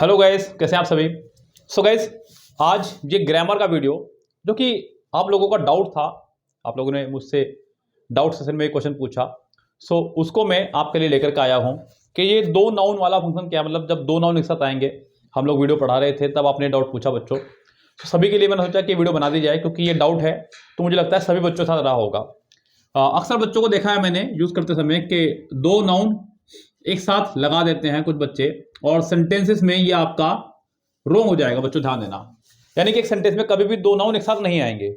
Hello guys, कैसे हैं आप सभी। सो गाइस, आज ये ग्रामर का वीडियो जो कि आप लोगों का डाउट था, आप लोगों ने मुझसे डाउट सेशन में एक क्वेश्चन पूछा। सो उसको मैं आपके लिए लेकर के आया हूं कि ये दो नाउन वाला फंक्शन क्या है। मतलब जब दो नाउन एक साथ आएंगे, हम लोग वीडियो पढ़ा रहे थे तब आपने डाउट पूछा बच्चों। तो सभी के लिए मैंने सोचा कि वीडियो बना दी जाए, क्योंकि ये डाउट है तो मुझे लगता है सभी बच्चों के साथ रहा होगा। अक्सर बच्चों को देखा है मैंने यूज करते समय कि दो नाउन एक साथ लगा देते हैं कुछ बच्चे, और सेंटेंसेस में ये आपका रोंग हो जाएगा। बच्चों ध्यान देना, यानी कि एक सेंटेंस में कभी भी दो नाउन एक साथ नहीं आएंगे।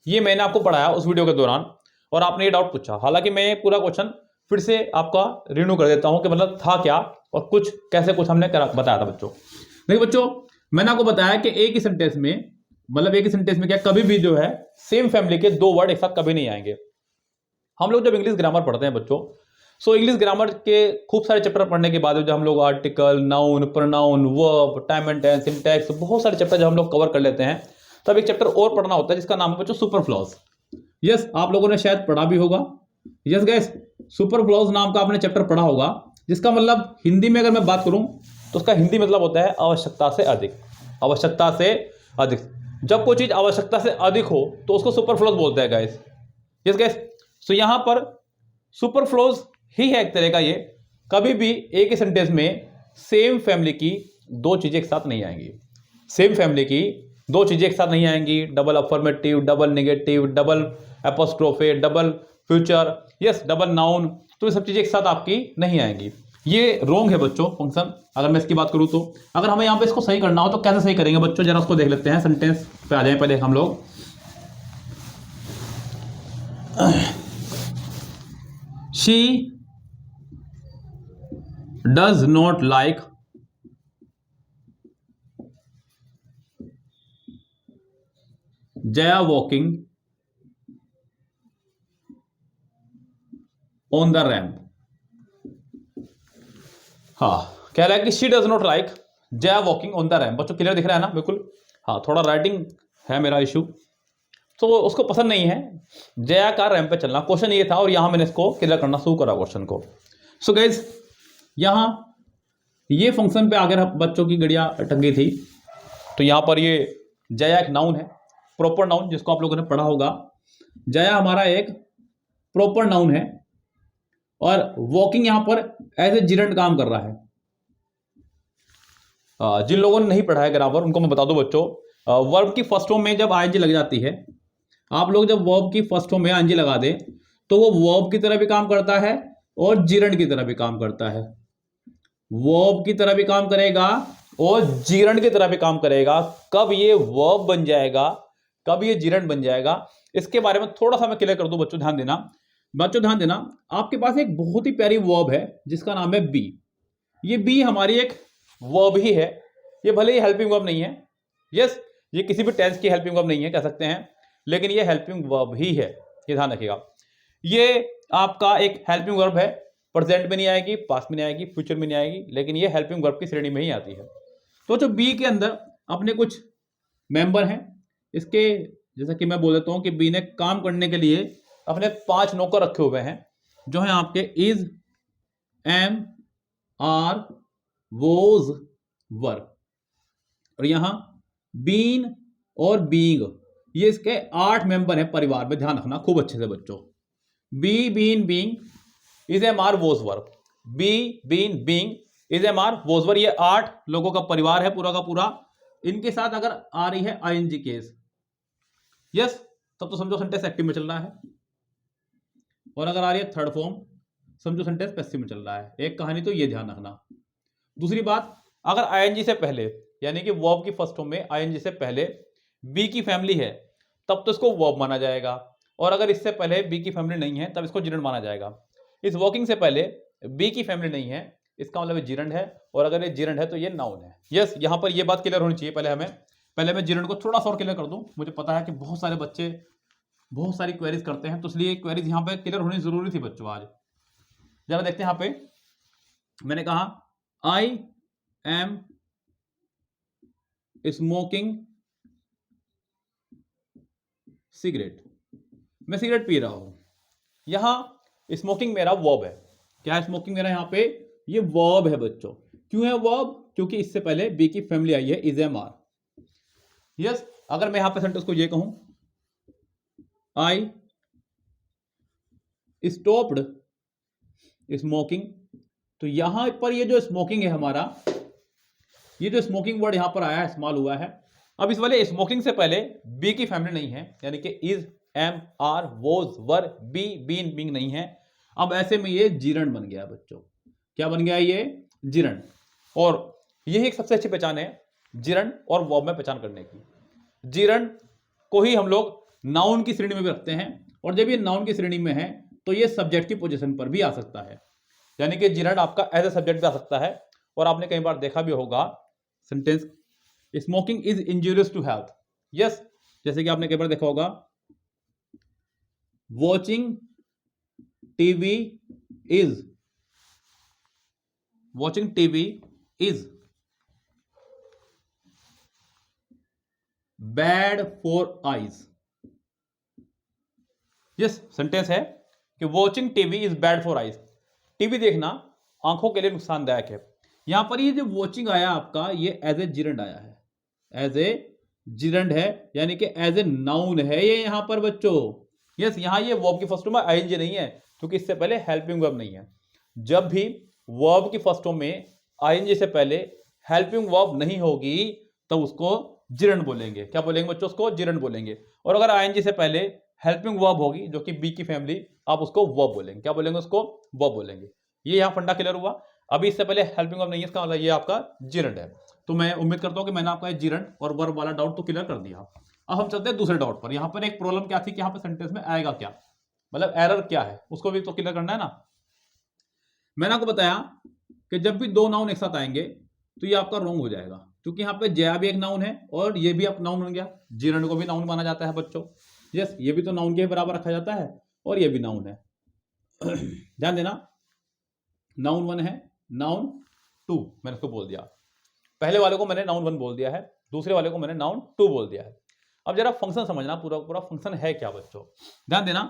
ये मैंने आपको पढ़ाया उस वीडियो के दौरान और आपने ये डाउट पूछा। हालांकि मैं पूरा क्वेश्चन फिर से आपका रिन्यू कर देता हूं कि मतलब था क्या और कुछ कैसे कुछ हमने बताया था बच्चों। देखिए बच्चों, मैंने आपको बताया कि एक ही सेंटेंस में, मतलब एक ही सेंटेंस में क्या कभी भी जो है सेम फैमिली के दो वर्ड एक साथ कभी नहीं आएंगे। हम लोग जब इंग्लिश ग्रामर पढ़ते हैं बच्चों, सो इंग्लिश ग्रामर के खूब सारे चैप्टर पढ़ने के बाद जब हम लोग article, noun, pronoun, verb, time and tense, syntax, बहुत सारे चैप्टर जब हम लोग कवर कर लेते हैं, तब एक चैप्टर और पढ़ना होता है जिसका नाम है बच्चों सुपरफ्लॉज। यस, आप लोगों ने शायद पढ़ा भी होगा। यस गाइस, सुपरफ्लॉज नाम का आपने चैप्टर पढ़ा होगा, जिसका मतलब हिंदी में अगर मैं बात करूं तो उसका हिंदी मतलब होता है आवश्यकता से अधिक। आवश्यकता से अधिक, जब कोई चीज आवश्यकता से अधिक हो तो उसको सुपरफ्लॉज बोलते हैं गाइस। यस गाइस, सो यहां पर सुपरफ्लॉज ही है एक तरह का। ये कभी भी एक ही सेंटेंस में सेम फैमिली की दो चीजें एक साथ नहीं आएंगी। सेम फैमिली की दो चीजें एक साथ नहीं आएंगी। Double affirmative, double negative, double apostrophe, double future, yes double noun, तो ये सब चीजें एक साथ आपकी नहीं आएंगी। ये रोंग है बच्चों फंक्शन। अगर मैं इसकी बात करूं तो अगर हमें यहां पे इसको सही करना हो तो कैसे सही करेंगे बच्चों, जरा उसको देख लेते हैं। सेंटेंस पे आ जाए पहले हम लोग। She does not like Jaya walking on the ramp। हाँ, कह रहा है कि she does not like Jaya walking on the ramp. बच्चों क्लियर दिख रहा है ना? बिल्कुल। हाँ, थोड़ा राइटिंग है मेरा इशू, तो उसको पसंद नहीं है जया का रैम्प पे चलना। क्वेश्चन ये था और यहां मैंने इसको क्लियर करना शुरू करा क्वेश्चन को। सो गाइस, यहां ये फंक्शन पे अगर बच्चों की गड़िया टंगी थी तो यहां पर ये जया एक नाउन है, प्रॉपर नाउन, जिसको आप लोगों ने पढ़ा होगा। जया हमारा एक प्रॉपर नाउन है और वॉकिंग यहां पर एज ए जिरंड काम कर रहा है। जिन लोगों ने नहीं पढ़ा है ग्रामर उनको मैं बता दूं बच्चों, वर्ब की फर्स्ट फॉर्म में जब आईएनजी लग जाती है, आप लोग जब वर्ब की फर्स्ट फॉर्म में आईएनजी लगा दे तो वो वर्ब की तरह भी काम करता है और जिरंड की तरह भी काम करता है। वर्ब की तरह भी काम करेगा और जिरंड की तरह भी काम करेगा। कब ये वर्ब बन जाएगा, कब ये जिरंड बन जाएगा, इसके बारे में थोड़ा सा मैं क्लियर कर दूं बच्चों। ध्यान देना, बच्चों ध्यान देना। आपके पास एक बहुत ही प्यारी वर्ब है जिसका नाम है बी। ये बी हमारी एक वर्ब ही है। ये भले ही हेल्पिंग वर्ब नहीं है, यस, ये किसी भी टेंस की हेल्पिंग वर्ब नहीं है कह सकते हैं, लेकिन ये हेल्पिंग वर्ब ही है, ये ध्यान रखिएगा। ये आपका एक हेल्पिंग वर्ब है, प्रेजेंट में नहीं आएगी, पास्ट में नहीं आएगी, फ्यूचर में नहीं आएगी, लेकिन ये हेल्पिंग वर्ब की श्रेणी में ही आती है। तो जो बी के अंदर अपने कुछ मेंबर हैं इसके, जैसा कि मैं बोल देता हूं कि बी ने काम करने के लिए अपने 5 नौकर रखे हुए हैं, जो हैं आपके इज, एम, आर, वोज, वर, और यहां बीन और बीइंग, ये इसके 8 मेंबर हैं परिवार में। ध्यान रखना खूब अच्छे से बच्चों। Be, been, being, is, am, are, was, were. Be, been, being, is, am, are, was, were, ये 8 लोगों का परिवार है पूरा का पूरा। इनके साथ अगर आ रही है आईएनजी केस, यस, तब तो समझो सेंटेंस एक्टिव में चल रहा है। और अगर आ रही है थर्ड फॉर्म, समझो सेंटेंस पैसिव में चल रहा है। एक कहानी तो ये ध्यान रखना। दूसरी बात, अगर आईएनजी से पहले, यानी कि वर्ब की फर्स्ट फॉर्म में आईएनजी से पहले बी की फैमिली है, तब तो इसको वर्ब माना जाएगा। और अगर इससे पहले बी की फैमिली नहीं है तब इसको जिरंड माना जाएगा। इस वॉकिंग से पहले बी की फैमिली नहीं है, इसका मतलब ये जिरंड है, और अगर ये जिरंड है तो ये नाउन है। यस, यहां पर ये बात क्लियर होनी चाहिए। पहले मैं जिरंड को थोड़ा सा और क्लियर कर दूं। मुझे पता है कि बहुत सारे बच्चे बहुत सारी क्वेरीज करते हैं, तो इसलिए क्वेरीज यहां पे क्लियर होनी जरूरी थी बच्चों आज। जरा देखते हैं यहां पे, मैंने कहा आई एम स्मोकिंग सिगरेट, मैं सिगरेट पी रहा हूं। यहां स्मोकिंग मेरा वर्ब है। क्या है स्मोकिंग मेरा? यहां पे ये वर्ब है बच्चों। क्यों है वर्ब? क्योंकि इससे पहले बी की फैमिली आई है, इज एम आर। यस, अगर मैं यहां पे सेंटेंस को ये कहूं, आई स्टॉप्ड स्मोकिंग, तो यहां पर ये जो स्मोकिंग है हमारा, ये जो स्मोकिंग वर्ड यहां पर आया है, इस्तेमाल हुआ है। अब इस वाले स्मोकिंग से पहले बी की फैमिली नहीं है, यानी कि is, am, are, was, were, be, been, being नहीं है। अब ऐसे में ये जीरण बन गया बच्चों। क्या बन गया ये? जीरण। और यही एक सबसे अच्छी पहचान है जीरण और वर्ब में पहचान करने की। जीरण को ही हम लोग नाउन की श्रेणी में भी रखते हैं, और जब ये नाउन की श्रेणी में है तो ये सब्जेक्ट की पोजीशन पर भी आ सकता है, यानी कि जीरण आपका एज ए सब्जेक्ट भी आ सकता है। और आपने कई बार देखा भी होगा sentence, smoking is injurious to health. Yes, जैसे कि आपने कई बार देखा होगा, watching TV is, watching TV is bad for eyes. Yes, sentence है कि watching TV is bad for eyes. TV देखना आंखों के लिए नुकसानदायक है। यहां पर ये जो वॉचिंग आया आपका, ये एज ए जिरंड आया है, एज ए जिरंड है, यानी कि एज ए नाउन है ये यहां पर बच्चों। यस, यहां ये वर्ब की फर्स्ट फॉर्म में आईएनजी नहीं है, क्योंकि इससे पहले हेल्पिंग वर्ब नहीं है। जब भी वर्ब की फर्स्ट फॉर्म में आईएनजी से पहले हेल्पिंग वर्ब नहीं होगी तो उसको जिरंड बोलेंगे। क्या बोलेंगे बच्चों? उसको जिरंड बोलेंगे। और अगर आईएनजी से पहले हेल्पिंग वर्ब होगी, जो कि बी की फैमिली, आप उसको वर्ब बोलेंगे। क्या बोलेंगे? उसको वर्ब बोलेंगे। ये यहां फंडा क्लियर हुआ। अभी इससे पहले हेल्पिंग वर्ब नहीं है, इसका मतलब ये आपका जिरंड है। तो मैं उम्मीद करता हूं कि मैंने आपका जिरंड और वर्ब वाला डाउट तो क्लियर कर दिया। अब हम चलते हैं दूसरे डाउट पर। यहां पर एक प्रॉब्लम क्या थी कि यहां पर सेंटेंस में आएगा क्या, मतलब एरर क्या है, उसको भी तो क्लियर करना है ना। मैंने आपको बताया कि जब भी दो नाउन एक साथ आएंगे तो ये आपका रॉन्ग हो जाएगा, क्योंकि यहाँ पे जया भी एक नाउन है और ये भी आप नाउन बन गया। जीरण को भी नाउन माना जाता है बच्चों। यस, ये भी तो नाउन के बराबर रखा जाता है और ये भी नाउन है। ध्यान देना, नाउन 1 है, नाउन 2 मैंने उसको बोल दिया। पहले वाले को मैंने नाउन 1 बोल दिया है, दूसरे वाले को मैंने नाउन 2 बोल दिया है। अब जरा फंक्शन समझना, पूरा पूरा फंक्शन है क्या बच्चों। ध्यान देना,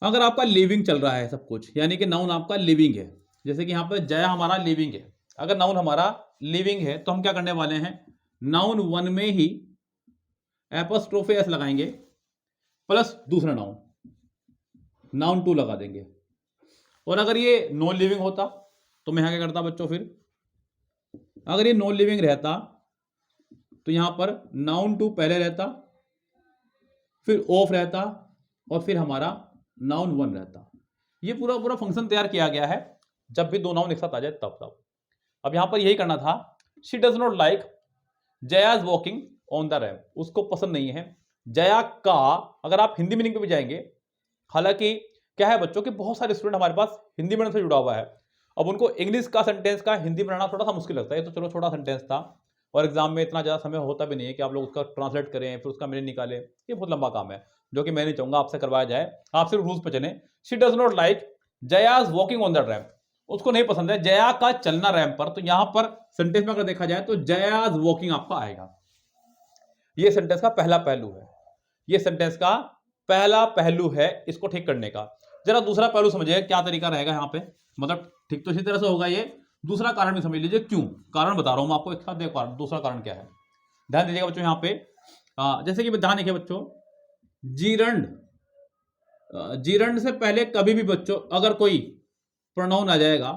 अगर आपका लिविंग चल रहा है सब कुछ, यानी कि नाउन आपका लिविंग है, जैसे कि यहाँ पर जया हमारा लिविंग है। अगर नाउन हमारा लिविंग है तो हम क्या करने वाले हैं, नाउन 1 में ही एपोस्ट्रोफे एस लगाएंगे प्लस दूसरा नाउन, नाउन 2 लगा देंगे। और अगर ये नॉन लिविंग होता तो मैं यहां क्या करता बच्चों, फिर अगर ये नॉन लिविंग रहता तो यहां पर नाउन 2 पहले रहता, फिर ऑफ रहता, और फिर हमारा नाउन 1 रहता। ये पूरा पूरा फंक्शन तैयार किया गया है जब भी दो नाउन एक साथ आ जाए तब। अब यहां पर यही करना था, she does not like Jaya's walking on the ramp, उसको पसंद नहीं है जया का। अगर आप हिंदी मीनिंग पे भी जाएंगे, हालांकि क्या है बच्चों कि बहुत सारे स्टूडेंट हमारे पास हिंदी मीडियम से जुड़ा हुआ है, अब उनको इंग्लिश का सेंटेंस का हिंदी बनाना थोड़ा सा मुश्किल लगता है। तो चलो छोटा सेंटेंस था और एग्जाम में इतना ज़्यादा समय होता भी नहीं है कि आप लोग उसका ट्रांसलेट करें फिर उसका मीनिंग निकालें, ये बहुत लंबा काम है जो कि मैं नहीं चाहूंगा आपसे करवाया जाए। आप सिर्फ रूल्स पे चलें। She does not like Jaya's walking on the ramp, उसको नहीं पसंद है जया का चलना रैम्प पर। तो यहां पर सेंटेंस में अगर देखा जाए तो जयाज वॉकिंग आपका आएगा। ये सेंटेंस का पहला पहलू है, ये सेंटेंस का पहला पहलू है इसको ठीक करने का। जरा दूसरा पहलू समझिए क्या तरीका रहेगा यहां पे, मतलब ठीक तो इसी तरह से होगा ये। दूसरा कारण भी समझ लीजिए, क्यों कारण बता रहा हूं मैं आपको, एक साथ देखो दूसरा कारण क्या है। ध्यान दीजिएगा बच्चों यहां पे, जैसे कि ध्यान देखिए बच्चों, जीरंड, जीरंड से पहले कभी भी बच्चों अगर कोई प्रोनाउन आ जाएगा,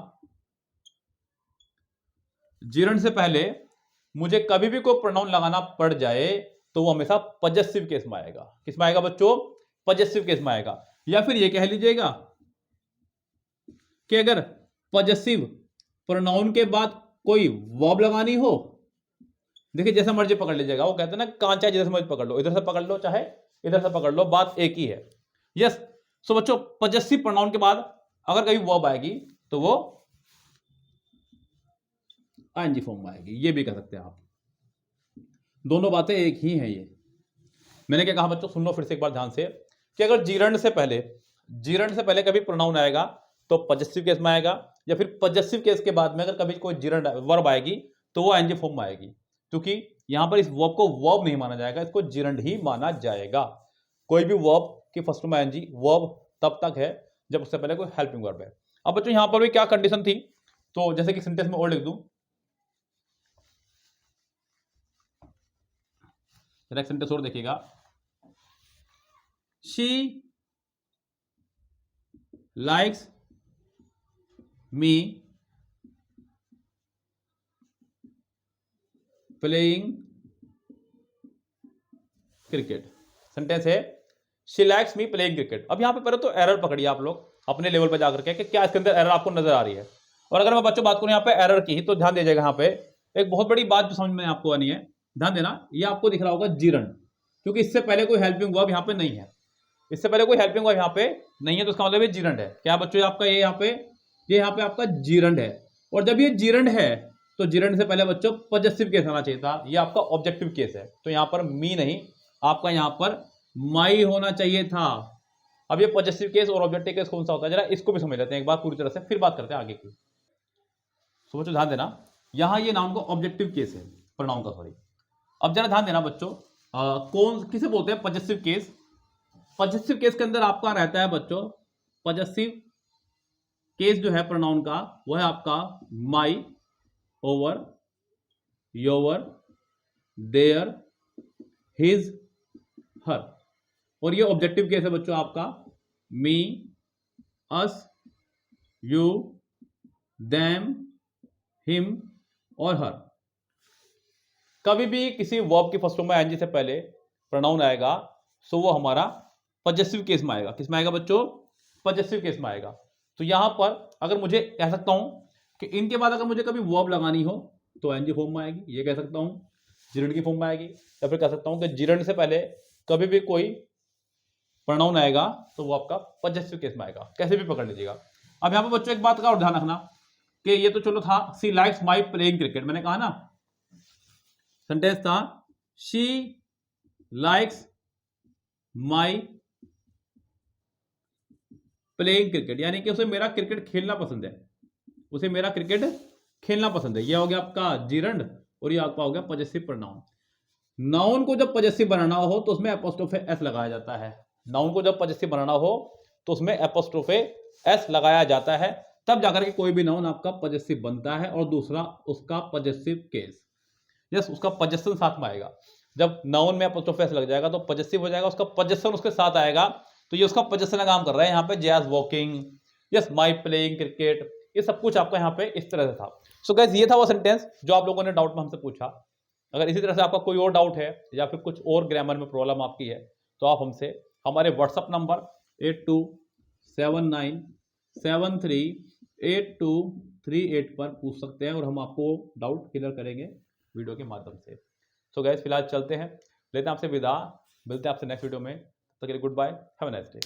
जीरंड से पहले मुझे कभी भी कोई प्रोनाउन लगाना पड़ जाए तो वो हमेशा पजेसिव केस में आएगा। किस में आएगा बच्चों? पजेसिव केस में आएगा। या फिर ये कह लीजिएगा कि अगर पजेसिव प्रोनाउन के बाद कोई वर्ब लगानी हो, देखिए जैसा मर्जी पकड़ लीजिएगा, वो कहते हैं ना कांचा जिधर से मर्जी पकड़ लो, इधर से पकड़ लो चाहे इधर से पकड़ लो, बात एक ही है। यस, सो बच्चों पजेसिव प्रोनाउन के बाद अगर कभी वर्ब आएगी तो वो आईएनजी फॉर्म में आएगी, ये भी कह सकते हैं आप। दोनों बातें एक ही हैं। ये मैंने क्या कहा बच्चों, सुन लो फिर से एक बार ध्यान से, कि अगर जीरंड से पहले कभी प्रोनाउन आएगा तो पजेसिव केस में आएगा, या फिर पजेसिव केस के बाद में अगर कभी कोई जीरंड वर्ब आएगी तो वो आईएनजी फॉर्म में आएगी, क्योंकि यहां पर इस वर्ब को वर्ब नहीं माना जाएगा, इसको जीरंड ही माना जाएगा। कोई भी वर्ब की फर्स्ट में आईएनजी, वर्ब तब तक है जब उससे पहले कोई हेल्पिंग वर्ब है। अब बच्चों यहां पर भी क्या कंडीशन थी, तो जैसे कि सेंटेंस में और लिख दूं, जरा एक सेंटेंस और देखिएगा, she likes me playing cricket. Sentence है she likes me playing cricket. अब यहाँ पे पहले तो एरर पकड़िए आप लोग अपने लेवल पे जाकर के कि क्या इसके अंदर एरर आपको नजर आ रही है। और अगर मैं बच्चों बात करूं यहाँ पे एरर की, तो ध्यान दीजिएगा यहाँ पे एक बहुत बड़ी बात जो समझ में आपको आनी है, ध्यान देना, ये आपको दिख रहा होगा जीरण, क्योंकि इससे पहले कोई हेल्पिंग वर्ब यहाँ पे नहीं है, इससे पहले कोई हेल्पिंग वर्ब यहाँ पे नहीं है, तो इसका मतलब ये जीरण है। क्या बच्चों आपका ये यहाँ पे आपका जीरण है। और जब ये जीरण है तो जीरण से पहले बच्चों पॉजेसिव केस आना चाहिए था, ये आपका ऑब्जेक्टिव केस है, तो यहाँ पर मी नहीं, आपका यहाँ पर माई होना चाहिए था। अब ये पॉजेसिव केस और ऑब्जेक्टिव केस कौन सा होता है, जरा इसको भी समझ लेते हैं एक बार पूरी तरह से, फिर बात करते हैं आगे की। तो बच्चों ध्यान देना, यहां ये नाउन का ऑब्जेक्टिव केस है, प्रोनाउन का सॉरी। अब जरा ध्यान देना बच्चों, कौन किसे बोलते हैं पॉजेसिव केस। पॉजेसिव केस के अंदर आपका रहता है बच्चों, पॉजेसिव केस जो है प्रोनाउन का वो है आपका my our your their his her. और ये ऑब्जेक्टिव केस है बच्चों आपका me us you them him और हर। कभी भी किसी वर्ब की फर्स्ट फॉर्म में एनजी से पहले प्रोनाउन आएगा सो वो हमारा पॉजेसिव केस में आएगा। किस में आएगा बच्चों, पॉजेसिव केस में आएगा। तो यहां पर अगर मुझे कह सकता हूं कि इनके बाद अगर मुझे कभी वर्ब लगानी हो तो एनजी फॉर्म में आएगी, ये कह सकता हूं जीरण की फॉर्म में आएगी, या फिर कह सकता हूं कि जीरण से पहले कभी भी कोई प्रोनाउन आएगा तो वो आपका पॉजेसिव केस में आएगा, कैसे भी पकड़ लीजिएगा। अब यहां पर बच्चों एक बात का और ध्यान रखना कि ये तो चलो था सी लाइक्स माई प्लेइंग क्रिकेट, मैंने कहा ना सेंटेंस था she likes my playing cricket, यानी कि उसे मेरा क्रिकेट खेलना पसंद है, उसे मेरा क्रिकेट खेलना पसंद है। यह हो गया आपका जीरण और ये आपका हो गया पॉजेसिव प्रोनाउन। नाउन को जब पॉजेसिव बनाना हो तो उसमें एपोस्ट्रोफे एस लगाया जाता है। नाउन को जब पॉजेसिव बनाना हो तो उसमें एपोस्ट्रोफे एस लगाया जाता है, तब जाकर के कोई भी नाउन आपका पॉजेसिव बनता है। और दूसरा उसका पॉजेसिव केस, यस उसका पॉजेशन साथ में आएगा। जब नाउन में एपोस्ट्रोफे एस लग जाएगा तो पॉजेसिव हो जाएगा, उसका पॉजेशन उसके साथ आएगा, तो ये उसका पॉजेशन का काम कर रहा है यहाँ पे। Jazz walking, yes my playing cricket, ये सब कुछ आपका यहाँ पे इस तरह से था। सो गाइस ये था वो सेंटेंस जो आप लोगों ने डाउट में हमसे पूछा। अगर इसी तरह से आपका कोई और डाउट है या फिर कुछ और ग्रामर में प्रॉब्लम आपकी है तो आप हमसे हमारे व्हाट्सएप नंबर 8279738238 पर पूछ सकते हैं और हम आपको डाउट क्लियर करेंगे वीडियो के माध्यम से। सो गाइस फिलहाल चलते हैं, लेते हैं आपसे विदा, मिलते हैं आपसे नेक्स्ट वीडियो में। तब तक के लिए good bye, have a nice day.